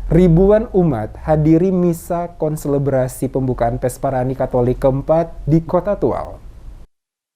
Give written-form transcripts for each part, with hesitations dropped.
Ribuan umat hadiri misa konselebrasi pembukaan Pesparani Katolik keempat di Kota Tual.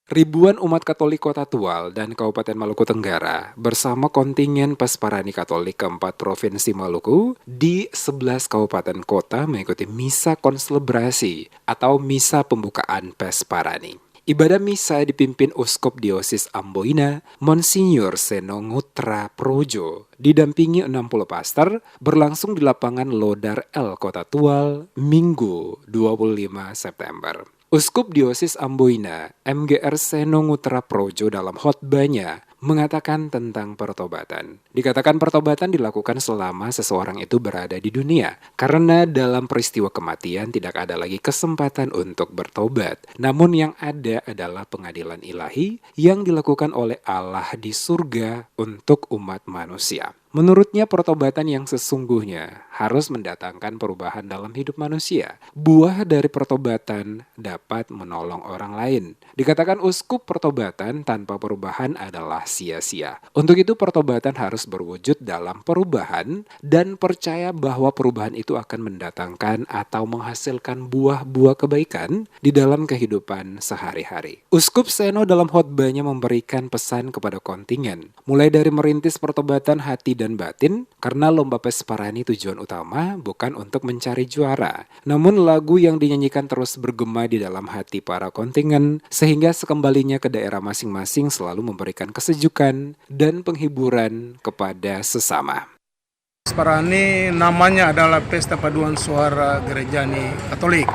Ribuan umat Katolik Kota Tual dan Kabupaten Maluku Tenggara bersama kontingen Pesparani Katolik keempat Provinsi Maluku di 11 kabupaten kota mengikuti misa konselebrasi atau misa pembukaan Pesparani. Ibadah misa dipimpin Uskup Diosis Amboina, Monsinyur Seno Ngutra Projo, didampingi 60 pastor, berlangsung di lapangan Lodar L Kota Tual, Minggu 25 September. Uskup Diosis Amboina, MGR Seno Ngutra Projo dalam khotbahnya mengatakan tentang pertobatan. Dikatakan pertobatan dilakukan selama seseorang itu berada di dunia, karena dalam peristiwa kematian tidak ada lagi kesempatan untuk bertobat. Namun yang ada adalah pengadilan ilahi yang dilakukan oleh Allah di surga untuk umat manusia. Menurutnya pertobatan yang sesungguhnya harus mendatangkan perubahan dalam hidup manusia. Buah dari pertobatan dapat menolong orang lain. Dikatakan uskup pertobatan tanpa perubahan adalah sia-sia. Untuk itu pertobatan harus berwujud dalam perubahan dan percaya bahwa perubahan itu akan mendatangkan atau menghasilkan buah-buah kebaikan di dalam kehidupan sehari-hari. Uskup Seno dalam khotbahnya memberikan pesan kepada kontingen, mulai dari merintis pertobatan hati dan batin, karena lomba Pesparani tujuan utama bukan untuk mencari juara, namun lagu yang dinyanyikan terus bergema di dalam hati para kontingen, sehingga sekembalinya ke daerah masing-masing selalu memberikan kesejukan dan penghiburan kepada sesama. Pesparani namanya adalah Pesta Paduan Suara Gerejani Katolik.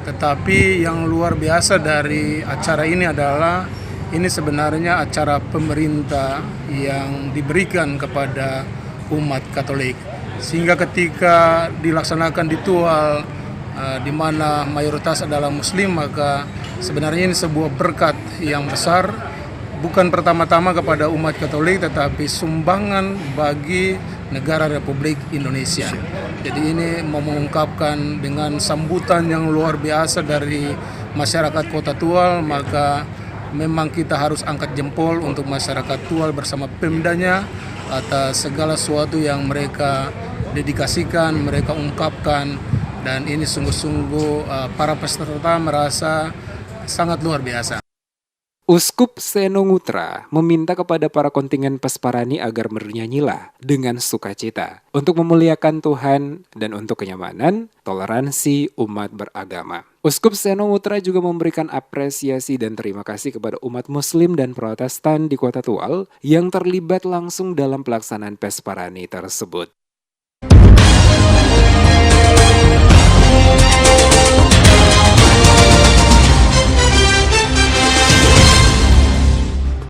Tetapi yang luar biasa dari acara ini adalah ini sebenarnya acara pemerintah yang diberikan kepada umat Katolik. Sehingga ketika dilaksanakan di Tual, di mana mayoritas adalah Muslim, maka sebenarnya ini sebuah berkat yang besar, bukan pertama-tama kepada umat Katolik, tetapi sumbangan bagi negara Republik Indonesia. Jadi ini mau mengungkapkan dengan sambutan yang luar biasa dari masyarakat Kota Tual, maka memang kita harus angkat jempol untuk masyarakat Tual bersama Pemdanya atas segala sesuatu yang mereka dedikasikan, mereka ungkapkan, dan ini sungguh-sungguh para peserta merasa sangat luar biasa. Uskup Seno Ngutra meminta kepada para kontingen Pesparani agar bernyanyilah dengan sukacita untuk memuliakan Tuhan dan untuk kenyamanan, toleransi umat beragama. Uskup Seno Ngutra juga memberikan apresiasi dan terima kasih kepada umat Muslim dan Protestan di Kota Tual yang terlibat langsung dalam pelaksanaan Pesparani tersebut.